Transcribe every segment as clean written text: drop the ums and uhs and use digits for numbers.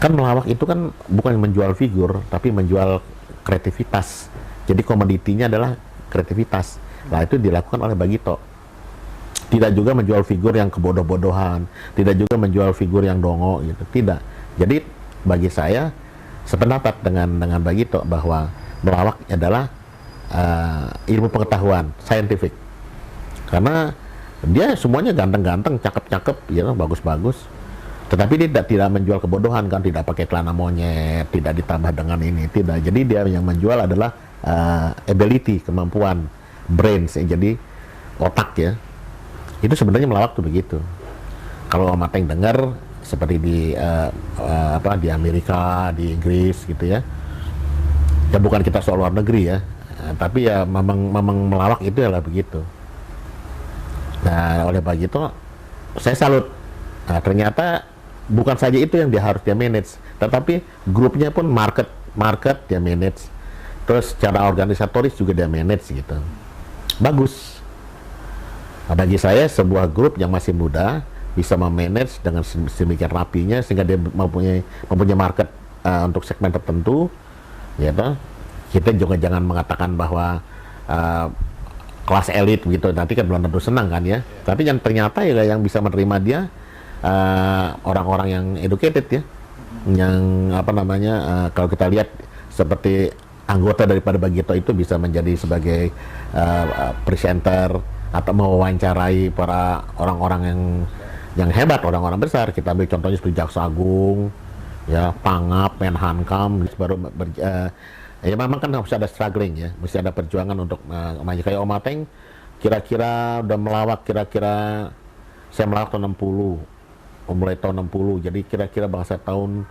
Kan melawak itu kan bukan menjual figur, tapi menjual kreativitas. Jadi komoditinya adalah kreativitas. Nah itu dilakukan oleh Bagito. Tidak juga menjual figur yang kebodoh-bodohan, tidak juga menjual figur yang dongo gitu, tidak. Jadi bagi saya sependapat dengan Bagito bahwa melawak adalah ilmu pengetahuan, scientific. Karena dia semuanya ganteng-ganteng, cakep-cakep, ya bagus-bagus. Tetapi dia tidak menjual kebodohan kan, tidak pakai celana monyet, tidak ditambah dengan ini, tidak. Jadi dia yang menjual adalah ability, kemampuan, brains, ya. Jadi otak ya. Itu sebenarnya melawak tuh begitu. Kalau Om Ateng dengar seperti di Amerika, di Inggris gitu ya. Ya bukan kita soal luar negeri ya, tapi ya memang melawak itu adalah begitu. Nah oleh begitu saya salut. Nah, ternyata bukan saja itu yang harus dia manage, tetapi grupnya pun market dia manage. Terus secara organisatoris juga dia manage gitu. Bagus. Nah, bagi saya sebuah grup yang masih muda bisa memanage dengan sedemikian rapinya sehingga dia mempunyai market untuk segmen tertentu, ya toh. Kita juga jangan mengatakan bahwa kelas elit gitu, nanti kan belum tentu senang kan ya. Tapi yang ternyata ya yang bisa menerima dia orang-orang yang educated ya, yang apa namanya kalau kita lihat seperti anggota daripada Bagito itu bisa menjadi sebagai presenter atau mewawancarai para orang-orang yang hebat, orang-orang besar. Kita ambil contohnya seperti Jaksa Agung, ya, Pangap, Menhankam, baru ya memang kan harus ada struggling ya, mesti ada perjuangan untuk maju. Kayak Om Ateng, kira-kira udah melawak, kira-kira saya melawak tahun 60, mulai tahun 60, jadi kira-kira bahasa tahun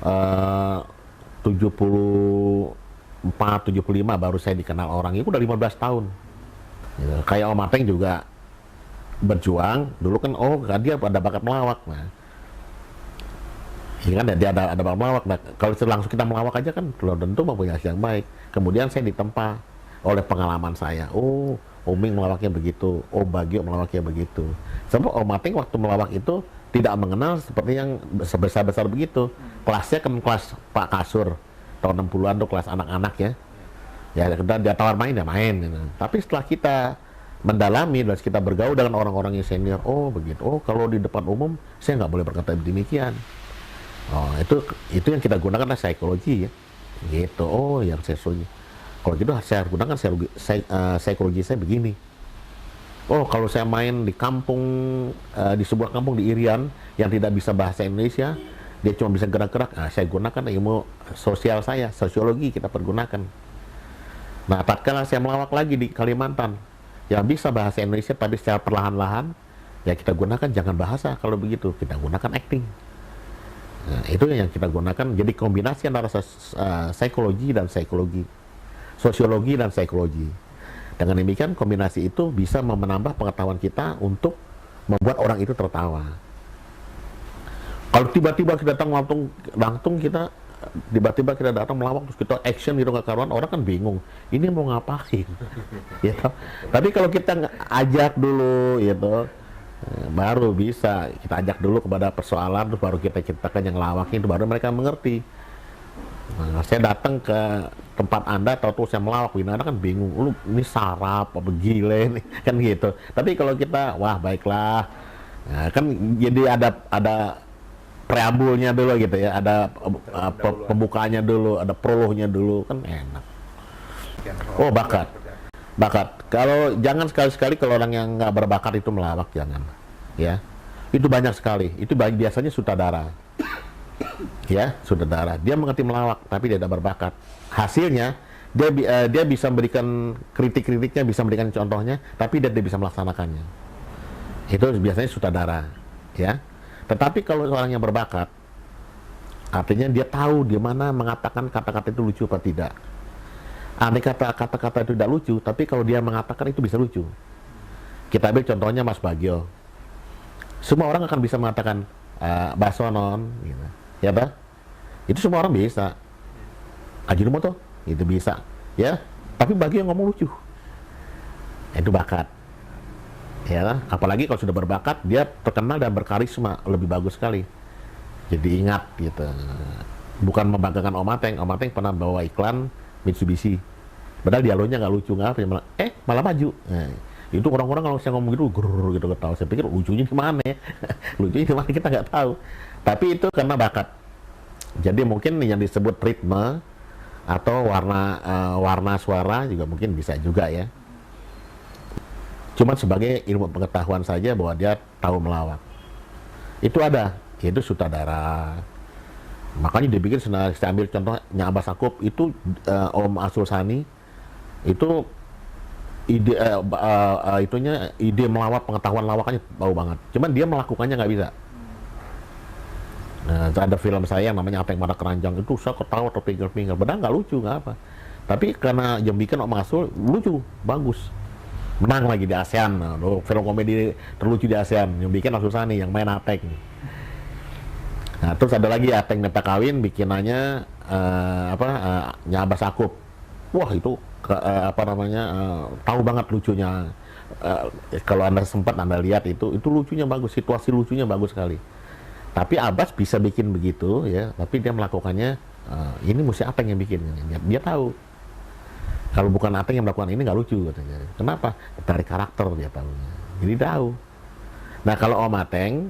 74, 75 baru saya dikenal orang, itu udah 15 tahun. Gitu. Kayak Om Ateng juga berjuang dulu kan, dia ada bakat melawak. Nah ya kan dia ada bakat melawak. Nah kalau langsung kita melawak aja kan belum tentu mempunyai hasil yang baik. Kemudian saya ditempa oleh pengalaman saya, Oming melawaknya begitu, Bagio melawaknya begitu. Sebab Om Ateng waktu melawak itu tidak mengenal seperti yang sebesar-besar begitu. Kelasnya kan kelas Pak Kasur tahun 60-an tuh, kelas anak-anak ya. Ya dia tawar main ya main gitu. Tapi setelah kita mendalami dan kita bergaul dengan orang-orang yang senior, begitu. Kalau di depan umum saya nggak boleh berkata demikian. Itu yang kita gunakan adalah psikologi ya. Gitu. Yang psikologi. Kalau gitu saya gunakan psikologi saya begini. Kalau saya main di kampung, di sebuah kampung di Irian yang tidak bisa bahasa Indonesia, dia cuma bisa gerak-gerak. Saya gunakan ilmu sosial saya, sosiologi kita pergunakan. Nah, tatkala saya melawak lagi di Kalimantan, yang bisa bahasa Indonesia tapi secara perlahan-lahan, ya kita gunakan jangan bahasa kalau begitu, kita gunakan acting. Nah, itu yang kita gunakan, jadi kombinasi antara psikologi dan psikologi, sosiologi dan psikologi. Dengan demikian kombinasi itu bisa menambah pengetahuan kita untuk membuat orang itu tertawa. Kalau tiba-tiba kita datang langsung kita tiba-tiba kita datang melawak terus kita action gitu nggak karuan, orang kan bingung ini mau ngapain gitu. Tapi kalau kita ajak dulu gitu, baru bisa kita ajak dulu kepada persoalan, terus baru kita ceritakan yang lawaknya, itu baru mereka mengerti. Nah, saya datang ke tempat Anda tahu saya melawak, Anda kan bingung, lu ini sarap apa gile nih kan gitu. Tapi kalau kita wah baiklah, nah, kan jadi ada preambulnya dulu gitu ya, ada pembukaannya dulu, ada prolognya dulu, kan enak. Bakat. Kalau jangan sekali-sekali kalau orang yang nggak berbakat itu melawak, jangan. Ya, itu banyak sekali. Itu biasanya sutradara. Ya, sutradara. Dia mengerti melawak, tapi dia tidak berbakat. Hasilnya dia bisa memberikan kritik-kritiknya, bisa memberikan contohnya, tapi dia tidak bisa melaksanakannya. Itu biasanya sutradara. Ya. Tetapi kalau seorang yang berbakat, artinya dia tahu di mana mengatakan kata-kata itu lucu atau tidak. Andai kata-kata itu tidak lucu, tapi kalau dia mengatakan itu bisa lucu. Kita ambil contohnya Mas Bagio. Semua orang akan bisa mengatakan Basonon, gitu. Ya bah? Itu semua orang bisa. Ajinomoto, itu bisa. Ya, tapi Bagio ngomong lucu. Itu bakat. Ya, apalagi kalau sudah berbakat, dia terkenal dan berkarisma, lebih bagus sekali. Jadi ingat gitu. Bukan membanggakan Om Ateng. Om Ateng pernah bawa iklan Mitsubishi. Padahal dialognya nggak lucu, nggak apa, malah maju. Nah, itu orang-orang kalau saya ngomong gitu, grrr, gitu ketawa. Saya pikir lucunya di mana ya? Lucunya di mana kita nggak tahu. Tapi itu karena bakat. Jadi mungkin yang disebut ritme atau warna suara juga mungkin bisa juga ya. Cuma sebagai ilmu pengetahuan saja bahwa dia tahu melawak. Itu ada, yaitu sutradara. Makanya dibikin, saya ambil contohnya Abbas Sakup itu, Om Arsul Sani itu ide ide melawak, pengetahuan lawakannya tahu banget. Cuman dia melakukannya nggak bisa. Nah, ada film saya yang namanya Apa yang Pada Keranjang, itu saya ketawa terpinggir-pinggir, padahal nggak lucu, nggak apa. Tapi karena yang bikin Om Arsul lucu, bagus. Menang lagi di ASEAN, film komedi terlucu di ASEAN, yang bikin Arsul Sani, yang main Ateng. Nah, terus ada lagi Ateng Neta Kawin, bikinannya Abbas Sakup. Wah, itu tahu banget lucunya. Kalau Anda sempat Anda lihat itu lucunya bagus, situasi lucunya bagus sekali. Tapi Abbas bisa bikin begitu ya, tapi dia melakukannya, ini mesti Ateng yang bikin. Dia tahu. Kalau bukan Ateng yang melakukan ini nggak lucu katanya. Kenapa? Dari karakter dia tahu. Jadi tahu. Nah, kalau Om Ateng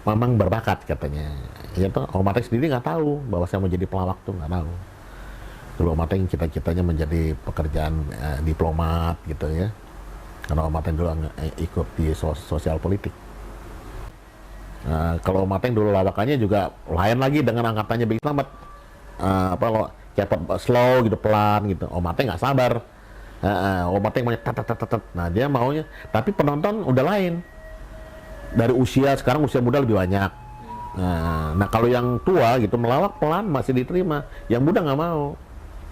memang berbakat katanya. Ya toh, Om Ateng sendiri nggak tahu bahwa saya mau jadi pelawak tuh, nggak tahu. Dulu Om Ateng cita-citanya menjadi pekerjaan diplomat gitu ya. Karena Om Ateng dulu ikut di sosial politik. Kalau Om Ateng dulu lawakannya juga lain lagi dengan angkatannya Bing Slamet. Lo cepet, slow gitu, pelan gitu. Om Ateng nggak sabar. Om Ateng maunya tet. Nah, dia maunya, tapi penonton udah lain. Dari sekarang usia muda lebih banyak. Nah, kalau yang tua gitu melawak pelan masih diterima. Yang muda nggak mau.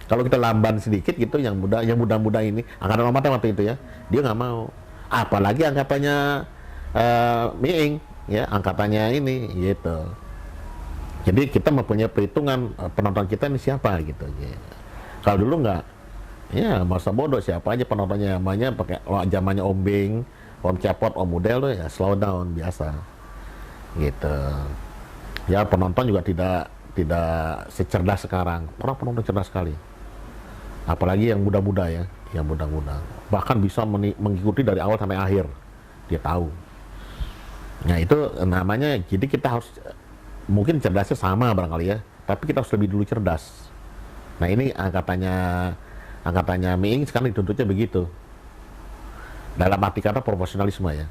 Kalau kita lamban sedikit gitu, yang muda ini, angkatan Om Ateng waktu itu ya, dia nggak mau. Apalagi angkatannya Miing, ya, angkatannya ini gitu. Jadi kita mempunyai perhitungan penonton kita ini siapa gitu. Ya. Kalau dulu nggak, ya masa bodoh, siapa aja penontonnya, namanya pakai zamannya Om Bing, Om Cepot, Om Udel tuh ya slow down biasa. Gitu. Ya penonton juga tidak secerdas sekarang. Orang penonton cerdas sekali. Apalagi yang muda-muda ya, yang muda-muda. Bahkan bisa mengikuti dari awal sampai akhir. Dia tahu. Nah, itu namanya, jadi kita harus, mungkin cerdasnya sama barangkali ya, tapi kita harus lebih dulu cerdas. Nah, ini angkatannya Miing sekarang dituntutnya begitu. Dalam arti kata profesionalisme ya.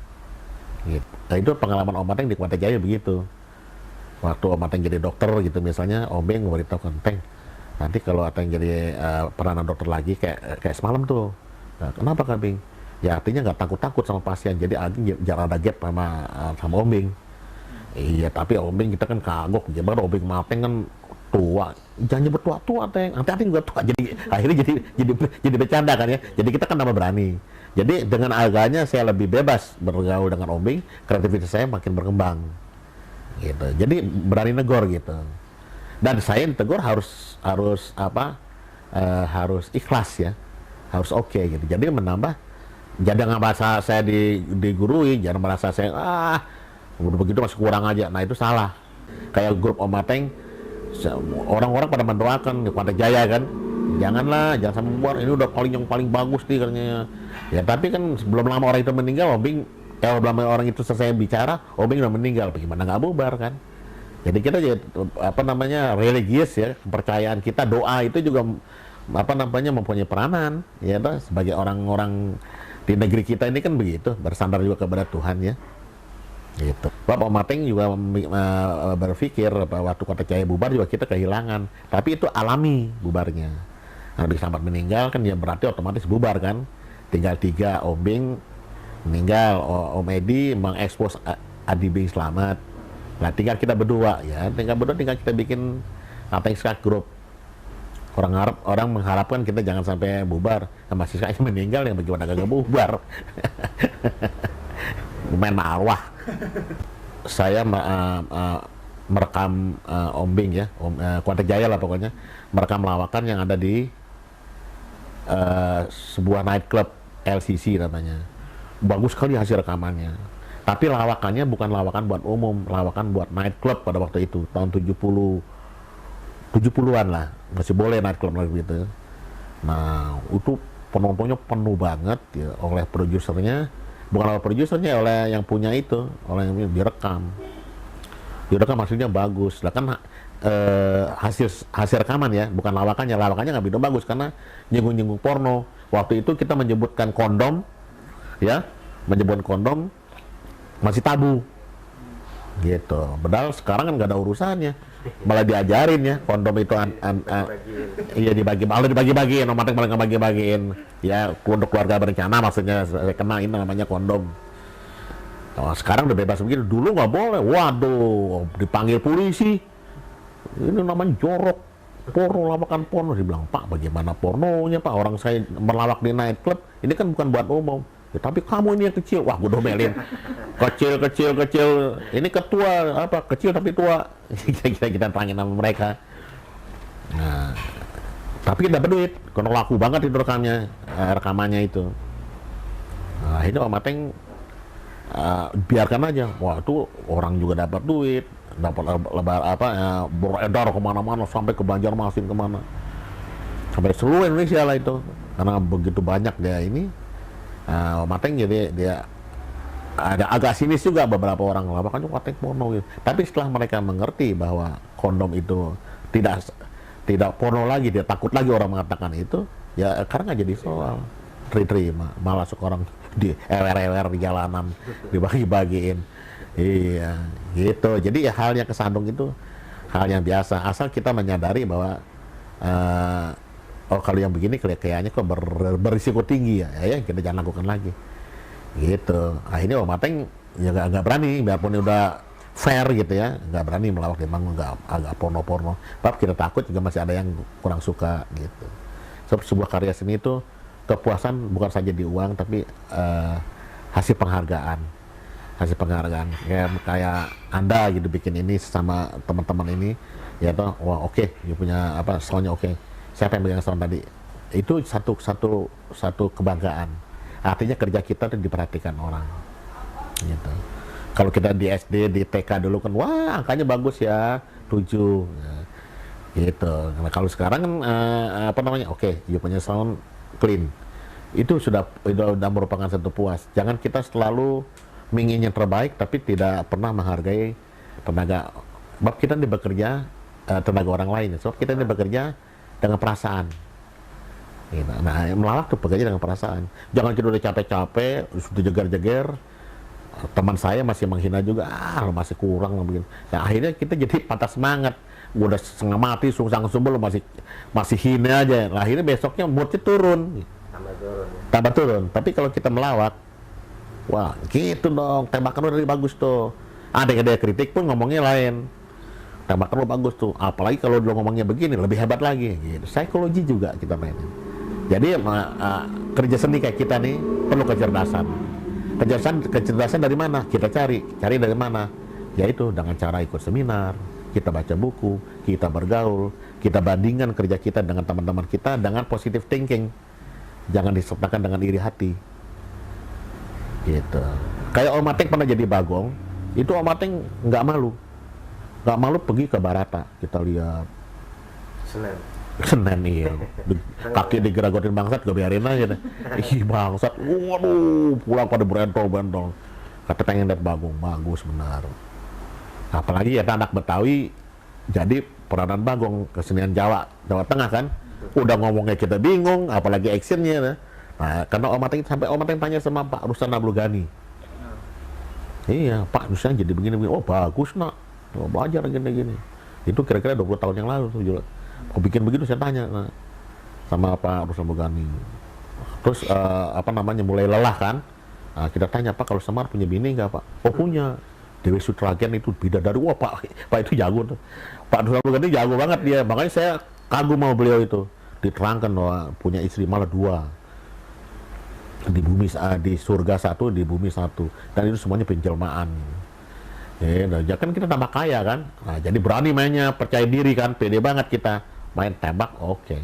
Gitu. Nah, itu pengalaman Om Ateng di Kuantan Jaya begitu. Waktu Om Ateng jadi dokter gitu misalnya, Om Bing memberitahukan, Teng, nanti kalau Ateng jadi peranan dokter lagi kayak semalam tuh. Nah, kenapa Kak Bing? Ya artinya nggak takut-takut sama pasien, jadi jangan ada gap sama Om Bing. Iya, tapi Om Bing kita kan kagok, gimana Om Bing Ateng kan tua, jangan nyebut tua-tua Teng, nanti Ateng juga tua, jadi akhirnya jadi bercanda kan ya. Jadi kita kan tambah berani. Jadi dengan agaknya saya lebih bebas bergaul dengan Om Bing, kreativitas saya makin berkembang. Gitu. Jadi berani negor gitu. Dan saya ditegur harus ikhlas ya, harus oke gitu. Jadi menambah, jangan merasa saya digurui, jangan merasa saya udah begitu masih kurang aja. Nah, itu salah. Kayak grup Om Ateng, orang-orang pada mendoakan di Kuantan Jaya kan, jangan sampai membuat ini udah yang paling bagus nih katanya. Ya tapi kan sebelum lama orang itu meninggal, Om Bing, kalau belum orang itu selesai bicara, Om Bing udah meninggal, bagaimana nggak bubar kan? Jadi kita religius ya, kepercayaan kita, doa itu juga mempunyai peranan ya toh, sebagai orang-orang di negeri kita ini kan begitu, bersandar juga kepada Tuhan ya. Gitu. Bapak Om Ateng juga berpikir waktu Kuantan Jaya bubar juga kita kehilangan, tapi itu alami bubarnya. Nah, Bing Slamet meninggal kan ya berarti otomatis bubar kan. Tinggal 3, Om Bing meninggal, Om Edi mengekspos Adi Bing Slamet. Nah, tinggal kita berdua ya, tinggal kita bikin Ateng Skak Group. Orang mengharapkan kita jangan sampai bubar. Nah, masih sekali meninggal, yang bagaimana gak bubar. Main marwah. Saya merekam Om Bing ya, Kuantan Jaya lah pokoknya, merekam lawakan yang ada di sebuah nightclub LCC namanya. Bagus sekali hasil rekamannya. Tapi lawakannya bukan lawakan buat umum, lawakan buat night club pada waktu itu, tahun 70-an lah, masih boleh night club lagi gitu. Nah, itu penontonnya penuh banget ya, oleh produsernya, bukan oleh produsernya, oleh yang punya itu, oleh yang direkam. Direkam maksudnya bagus. Lah kan hasil rekaman ya, bukan lawakannya. Lawakannya nggak begitu bagus karena nyinggung-nyinggung porno. Waktu itu kita menyebutkan kondom, ya, menyebutkan kondom masih tabu gitu. Padahal sekarang kan nggak ada urusannya, malah diajarin ya kondom itu iya dibagi-bagiin, otomatis malah ngebagi-bagiin ya untuk keluarga berencana, maksudnya saya kena ini namanya kondom. Oh, sekarang udah bebas begini, dulu nggak boleh. Waduh, dipanggil polisi, ini namanya jorok, porno, lawakan porno. Dibilang, Pak, bagaimana pornonya Pak, orang saya melawak di night club, ini kan bukan buat umum. Ya, tapi kamu ini yang kecil, wah gue domelin. Kecil, ini ketua, apa, kecil tapi tua. kita tangin sama mereka. Nah, tapi dapat duit, karena laku banget itu rekamannya itu. Nah, ini Om Ateng biarkan aja, wah itu orang juga dapat duit, dapat beredar kemana-mana, sampai ke Banjarmasin kemana, sampai seluruh Indonesia lah itu, karena begitu banyak dia ini. Om Ateng jadi dia ada agak sinis juga beberapa orang lawakan Ateng porno gitu. Tapi setelah mereka mengerti bahwa kondom itu tidak porno lagi, dia takut lagi orang mengatakan itu, ya sekarang nggak jadi soal, terima, malah seorang di ewer di jalanan dibagi-bagiin. Iya gitu. Jadi ya, hal yang kesandung itu hal yang biasa, asal kita menyadari bahwa oh kalau yang begini kayaknya kok berisiko tinggi ya kita jangan lakukan lagi gitu. Akhirnya Om Ateng ya nggak berani, biarpun udah fair gitu ya, nggak berani melawak, memang agak porno-porno. Tapi kita takut juga masih ada yang kurang suka gitu. Sebuah karya seni itu kepuasan bukan saja di uang, tapi hasil penghargaan kayak Anda gitu bikin ini sama teman-teman ini ya toh, wah oke, dia punya apa soundnya oke. Siapa yang bilang sound tadi? Itu satu kebanggaan. Artinya kerja kita itu diperhatikan orang. Gitu. Kalau kita di SD, di TK dulu kan, wah angkanya bagus ya, 7. Ya, gitu. Nah, kalau sekarang kan, oke, dia punya sound clean. Itu sudah merupakan satu puas. Jangan kita selalu ingin yang terbaik, tapi tidak pernah menghargai tenaga. Sebab kita ini bekerja, tenaga orang lain. Sebab kita ini bekerja dengan perasaan. Gitu. Nah, melawak tuh bekerja dengan perasaan. Jangan kita udah capek-capek, sudah jeger-jeger, teman saya masih menghina juga, masih kurang begini. Nah, akhirnya kita jadi patah semangat. Udah setengah mati, sungsang-sumbul masih hina aja. Nah, akhirnya besoknya moodnya turun. Tambah turun. Tapi kalau kita melawak, wah gitu dong, tembakan udah bagus tuh. Ada kritik pun ngomongnya lain. Tembakan lo bagus tuh, apalagi kalau lo ngomongnya begini lebih hebat lagi gitu. Psikologi juga kita mainin. Jadi kerja seni kayak kita nih perlu kecerdasan. Kecerdasan dari mana? Kita cari dari mana? Yaitu dengan cara ikut seminar, kita baca buku, kita bergaul, kita bandingkan kerja kita dengan teman-teman kita dengan positive thinking. Jangan disertakan dengan iri hati. Gitu. Kayak Om Ateng pernah jadi bagong, itu Om Ateng nggak malu pergi ke Barata, kita lihat Senen iya, kaki digeragotin bangsat, gak biarin aja deh. Ih bangsat, waduh, pulang pada berentol-bentol. Kata pengen lihat bagong, bagus benar. Apalagi ya anak Betawi, jadi peranan bagong kesenian Jawa Tengah kan, udah ngomongnya kita bingung, apalagi actionnya. Nah, karena Om Ateng tanya sama Pak Ruslan Abdul Ghani. Iya, Pak Ruslan jadi begini-begini, oh bagus nak. Belajar gini-gini. Itu kira-kira 20 tahun yang lalu tuh. Aku bikin begitu, saya tanya sama Pak Ruslan Bogani. Terus mulai lelah kan. Nah, kita tanya, Pak kalau Semar punya bini nggak Pak? Oh punya. Dewi Sutragen itu bidadari. Wah Pak itu jago tuh. Pak Ruslan Bogani jago banget dia. Makanya saya kagum sama beliau itu. Diterangkan bahwa punya istri malah 2. Di surga 1, di bumi 1. Dan itu semuanya penjelmaan. Ya kan kita tambah kaya kan, nah, jadi berani mainnya, percaya diri kan, pede banget kita main tembak, oke.